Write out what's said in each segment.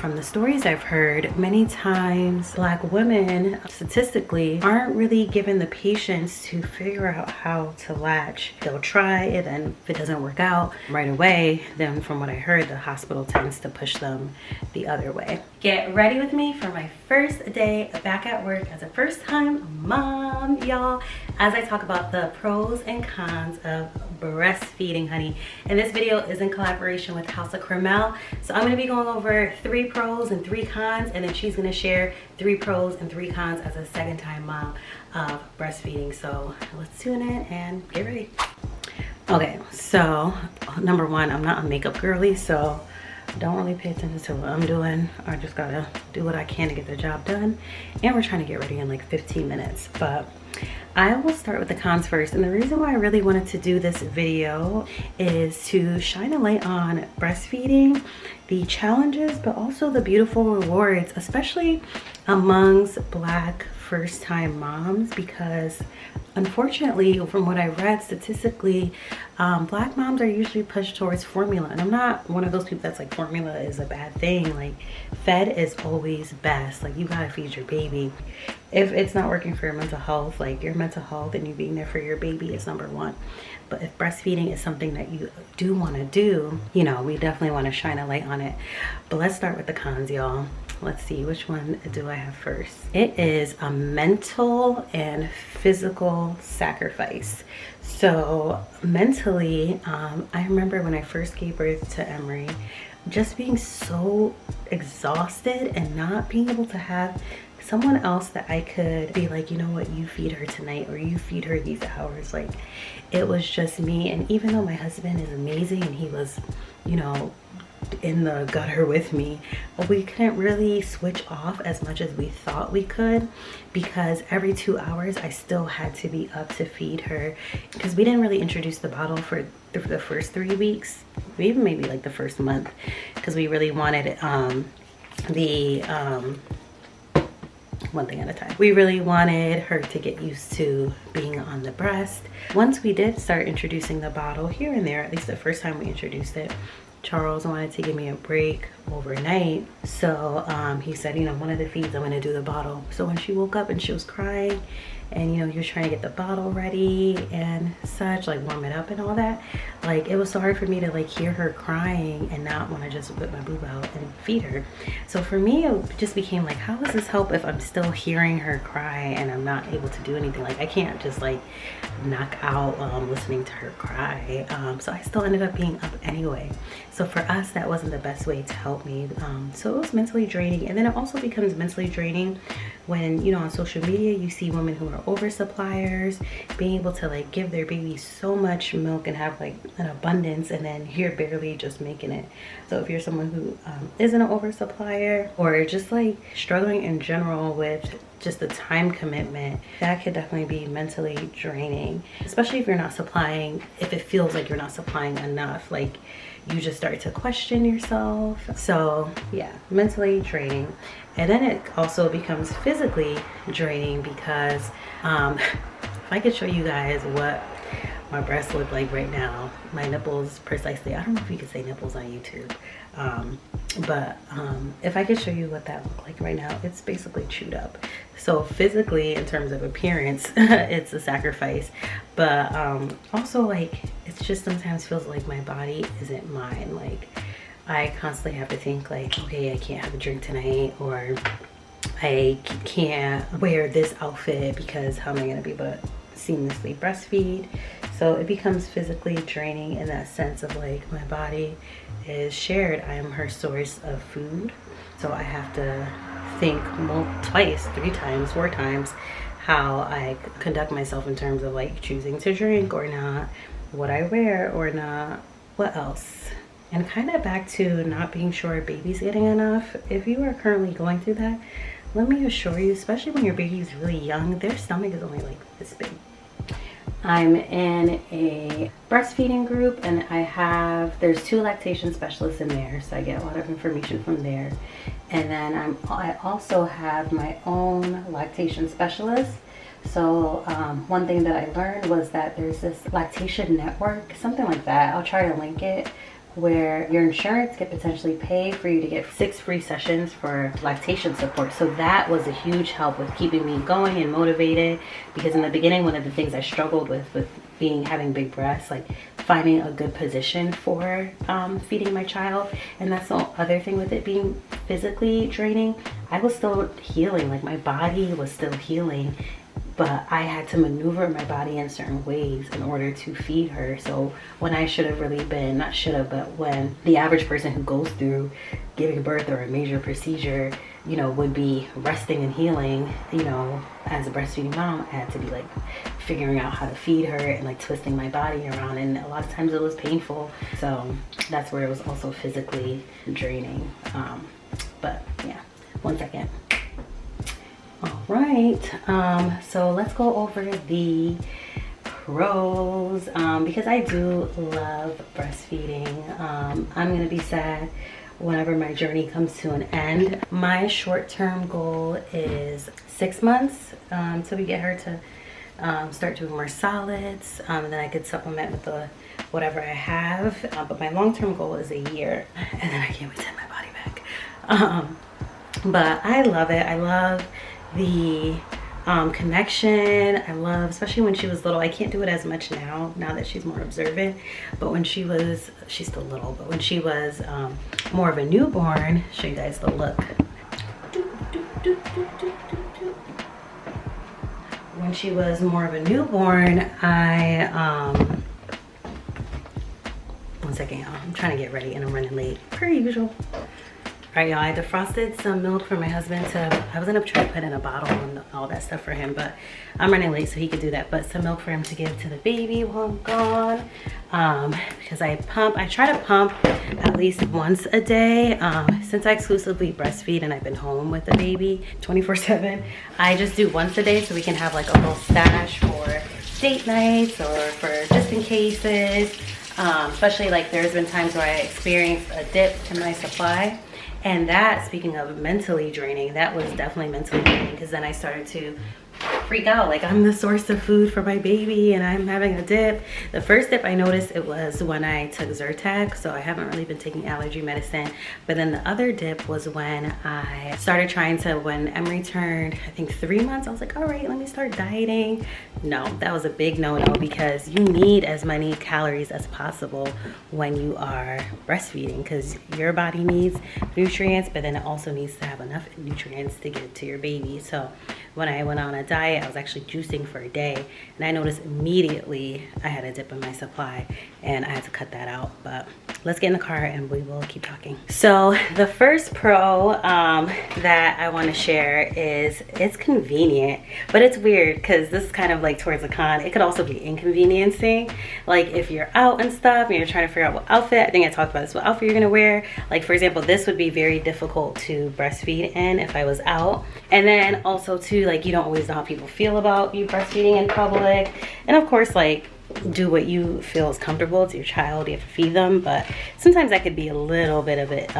from the stories I've heard, many times Black women statistically aren't really given the patience to figure out how to latch. They'll try it, and if it doesn't work out right away, then from what I heard, the hospital tends to push them the other way. Get ready with me for my first day back at work as a first-time mom, y'all, as I talk about the pros and cons of breastfeeding, honey. And this video is in collaboration with House of Cramel. So I'm gonna be going over 3 pros and 3 cons, and then she's gonna share 3 pros and 3 cons as a second-time mom of breastfeeding. So let's tune in and get ready. Okay, so number 1, I'm not a makeup girly, so don't really pay attention to what I'm doing. I just gotta do what I can to get the job done. And we're trying to get ready in like 15 minutes. But I will start with the cons first. And the reason why I really wanted to do this video is to shine a light on breastfeeding, the challenges, but also the beautiful rewards, especially amongst Black first-time moms, because unfortunately, from what I read statistically, Black moms are usually pushed towards formula. And I'm not one of those people that's like formula is a bad thing. Like, fed is always best. Like, you gotta feed your baby. If it's not working for your mental health, like your mental health and you being there for your baby is number 1. But if breastfeeding is something that you do want to do, you know, we definitely want to shine a light on it. But let's start with the cons, y'all. Let's see, which one do I have first? It is a mental and physical sacrifice. So mentally, I remember when I first gave birth to Emery, just being so exhausted and not being able to have someone else that I could be like, you know what, you feed her tonight, or you feed her these hours. Like, it was just me. And even though my husband is amazing and he was, you know, in the gutter with me, we couldn't really switch off as much as we thought we could, because every 2 hours I still had to be up to feed her, because we didn't really introduce the bottle for the first 3 weeks, even maybe like the first month, because we really wanted one thing at a time. We really wanted her to get used to being on the breast. Once we did start introducing the bottle here and there, at least the first time we introduced it, Charles wanted to give me a break overnight. So he said, you know, one of the feeds I'm gonna do the bottle. So when she woke up and she was crying, and you know, you're trying to get the bottle ready and such, like warm it up and all that, like it was so hard for me to like hear her crying and not want to just whip my boob out and feed her. So for me, it just became like, how does this help if I'm still hearing her cry and I'm not able to do anything? Like, I can't just like knock out listening to her cry. So I still ended up being up anyway. So for us, that wasn't the best way to help me. So it was mentally draining. And then it also becomes mentally draining when, you know, on social media, you see women who are oversuppliers being able to like give their baby so much milk and have like an abundance, and then you're barely just making it. So if you're someone who isn't an oversupplier, or just like struggling in general with just the time commitment, that could definitely be mentally draining, especially if you're not supplying, if it feels like you're not supplying enough, like you just start to question yourself. So yeah, mentally draining. And then it also becomes physically draining, because if I could show you guys what my breasts look like right now, my nipples precisely, I don't know if you could say nipples on YouTube, but if I could show you what that look like right now, it's basically chewed up. So physically, in terms of appearance, it's a sacrifice, but also like, it's just sometimes feels like my body isn't mine. Like, I constantly have to think like, okay, I can't have a drink tonight, or I can't wear this outfit because how am I gonna be able to seamlessly breastfeed? So it becomes physically draining in that sense of like, my body is shared. I am her source of food. So I have to think twice, 3 times, 4 times how I conduct myself in terms of like choosing to drink or not, what I wear or not, what else. And kind of back to not being sure baby's getting enough. If you are currently going through that, let me assure you, especially when your baby is really young, their stomach is only like this big. I'm in a breastfeeding group, and there's 2 lactation specialists in there, so I get a lot of information from there. And then I also have my own lactation specialist. So one thing that I learned was that there's this lactation network, something like that. I'll try to link it where your insurance could potentially pay for you to get 6 free sessions for lactation support. So that was a huge help with keeping me going and motivated, because in the beginning, one of the things I struggled with having big breasts, like finding a good position for feeding my child. And that's the other thing with it being physically draining. I was still healing, like my body was still healing, but I had to maneuver my body in certain ways in order to feed her. So when I should have really been, not should have, but when the average person who goes through giving birth or a major procedure, you know, would be resting and healing, you know, as a breastfeeding mom, I had to be like figuring out how to feed her and like twisting my body around, and a lot of times it was painful. So that's where it was also physically draining. But yeah, 1 second. All right, so let's go over the pros, because I do love breastfeeding. I'm gonna be sad whenever my journey comes to an end. My short-term goal is 6 months, so we get her to start doing more solids, and then I could supplement with the whatever I have, but my long-term goal is a year, and then I can't wait to have my body back. But I love it. I love the connection. I love, especially when she was little. I can't do it as much now that she's more observant, but when she was, she's still little, but when she was more of a newborn, show you guys the look. When she was more of a newborn, I 1 second, y'all, I'm trying to get ready and I'm running late per usual. All right, y'all, I defrosted some milk for my husband I was gonna try to put in a bottle and all that stuff for him, but I'm running late so he could do that. But some milk for him to give to the baby while I'm gone, because I try to pump at least once a day. Since I exclusively breastfeed and I've been home with the baby 24/7, I just do once a day so we can have like a little stash for date nights or for just in cases. Especially like there's been times where I experienced a dip in my supply. And that, speaking of mentally draining, that was definitely mentally draining, because then I started to freak out, like I'm the source of food for my baby and I'm having a dip. The first dip I noticed, it was when I took Zyrtec, so I haven't really been taking allergy medicine. But then the other dip was when I started trying to, when Emery turned, I think 3 months, I was like, all right, let me start dieting. No, that was a big no-no, because you need as many calories as possible when you are breastfeeding, because your body needs nutrients, but then it also needs to have enough nutrients to get to your baby. So when I went on a diet, I was actually juicing for a day, and I noticed immediately I had a dip in my supply and I had to cut that out. But let's get in the car and we will keep talking. So the first pro that I want to share is it's convenient, but it's weird because this is kind of like towards the con. It could also be inconveniencing, like if you're out and stuff and you're trying to figure out what outfit, I think I talked about this, what outfit you're gonna wear. Like for example, this would be very difficult to breastfeed in if I was out. And then also too, like you don't always know how people feel about you breastfeeding in public. And of course, like do what you feel is comfortable. It's your child, you have to feed them, but sometimes that could be a little bit of it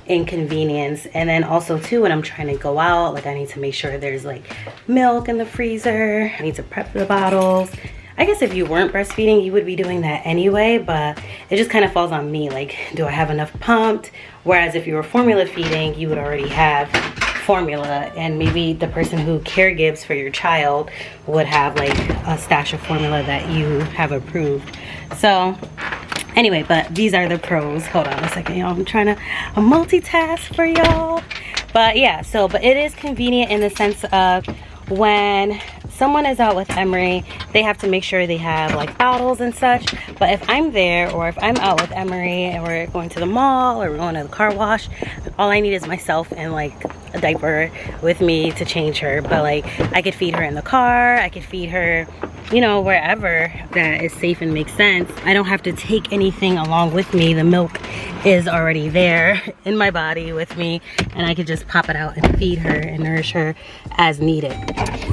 inconvenience. And then also too, when I'm trying to go out, like I need to make sure there's like milk in the freezer, I need to prep the bottles. I guess if you weren't breastfeeding, you would be doing that anyway, but it just kind of falls on me, like do I have enough pumped? Whereas if you were formula feeding, you would already have formula, and maybe the person who caregives for your child would have like a stash of formula that you have approved. So anyway, but these are the pros. Hold on a second, y'all, I'm trying to multitask for y'all. But yeah, so but it is convenient in the sense of when someone is out with Emery, they have to make sure they have like bottles and such. But if I'm there, or if I'm out with Emery and we're going to the mall or we're going to the car wash, all I need is myself and like a diaper with me to change her. But like I could feed her in the car, I could feed her, you know, wherever that is safe and makes sense. I don't have to take anything along with me. The milk is already there in my body with me, and I could just pop it out and feed her and nourish her as needed.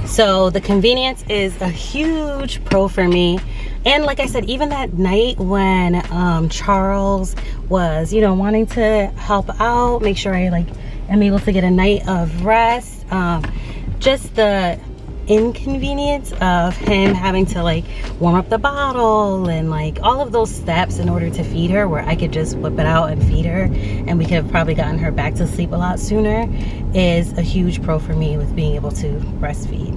So the convenience is a huge pro for me. And like I said, even that night when Charles was, you know, wanting to help out, make sure I like am able to get a night of rest, just the inconvenience of him having to like warm up the bottle and like all of those steps in order to feed her, where I could just whip it out and feed her and we could have probably gotten her back to sleep a lot sooner, is a huge pro for me with being able to breastfeed.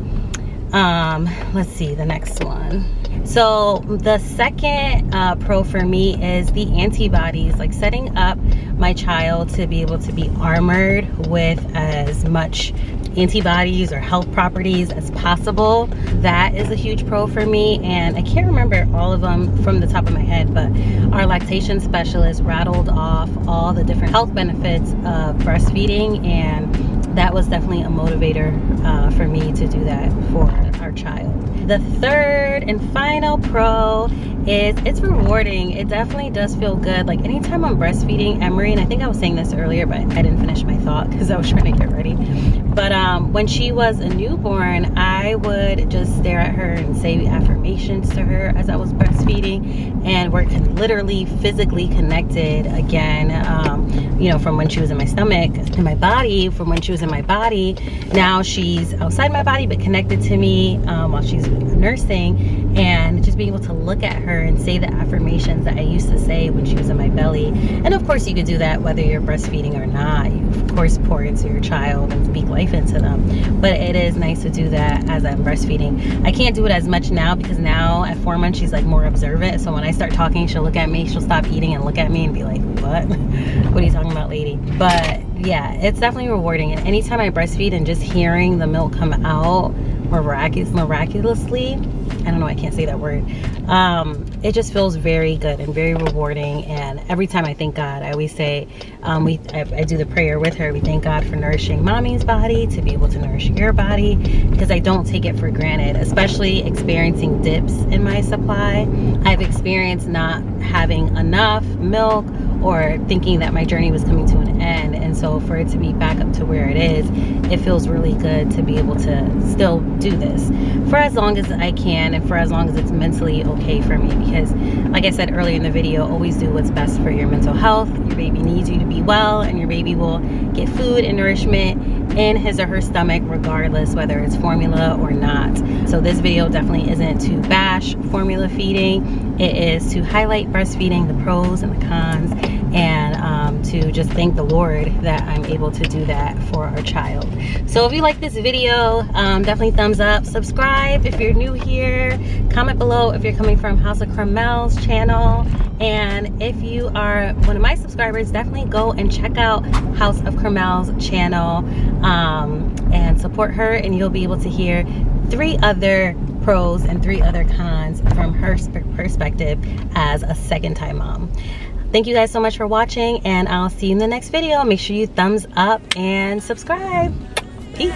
Let's see the next one. So the second pro for me is the antibodies, like setting up my child to be able to be armored with as much antibodies or health properties as possible. That is a huge pro for me, and I can't remember all of them from the top of my head, but our lactation specialist rattled off all the different health benefits of breastfeeding, and that was definitely a motivator for me to do that for our child. The third and final pro is it's rewarding. It definitely does feel good. Like anytime I'm breastfeeding Emery, and I think I was saying this earlier, but I didn't finish my thought because I was trying to get ready. But when she was a newborn, I would just stare at her and say affirmations to her as I was breastfeeding, and we're literally physically connected again. You know, from when she was in my stomach, in my body, from when she was in my body, now she's outside my body but connected to me while she's nursing. And just being able to look at her and say the affirmations that I used to say when she was in my belly. And of course you could do that whether you're breastfeeding or not. You of course pour into your child and speak life into them, but it is nice to do that as I'm breastfeeding. I can't do it as much now because now at 4 months she's like more observant, so when I start talking she'll look at me, she'll stop eating and look at me and be like, what? What are you talking about, lady? But yeah, it's definitely rewarding. And anytime I breastfeed and just hearing the milk come out miraculously, I don't know, I can't say that word, it just feels very good and very rewarding. And every time I thank God, I always say, I do the prayer with her. We thank God for nourishing mommy's body to be able to nourish your body, because I don't take it for granted, especially experiencing dips in my supply. I've experienced not having enough milk or thinking that my journey was coming to an end, and so for it to be back up to where it is, it feels really good to be able to still do this for as long as I can and for as long as it's mentally okay for me, because like I said earlier in the video, always do what's best for your mental health. Your baby needs you to be well, and your baby will get food and nourishment in his or her stomach regardless whether it's formula or not. So this video definitely isn't to bash formula feeding. It is to highlight breastfeeding, the pros and the cons, and to just thank the Lord that I'm able to do that for our child. So if you like this video, definitely thumbs up, subscribe if you're new here, comment below if you're coming from House of Cramel's channel, and if you are one of my subscribers, definitely go and check out House of Cramel's channel and support her, and you'll be able to hear 3 other pros and 3 other cons from her perspective as a second-time mom. Thank you guys so much for watching, and I'll see you in the next video. Make sure you thumbs up and subscribe. Peace.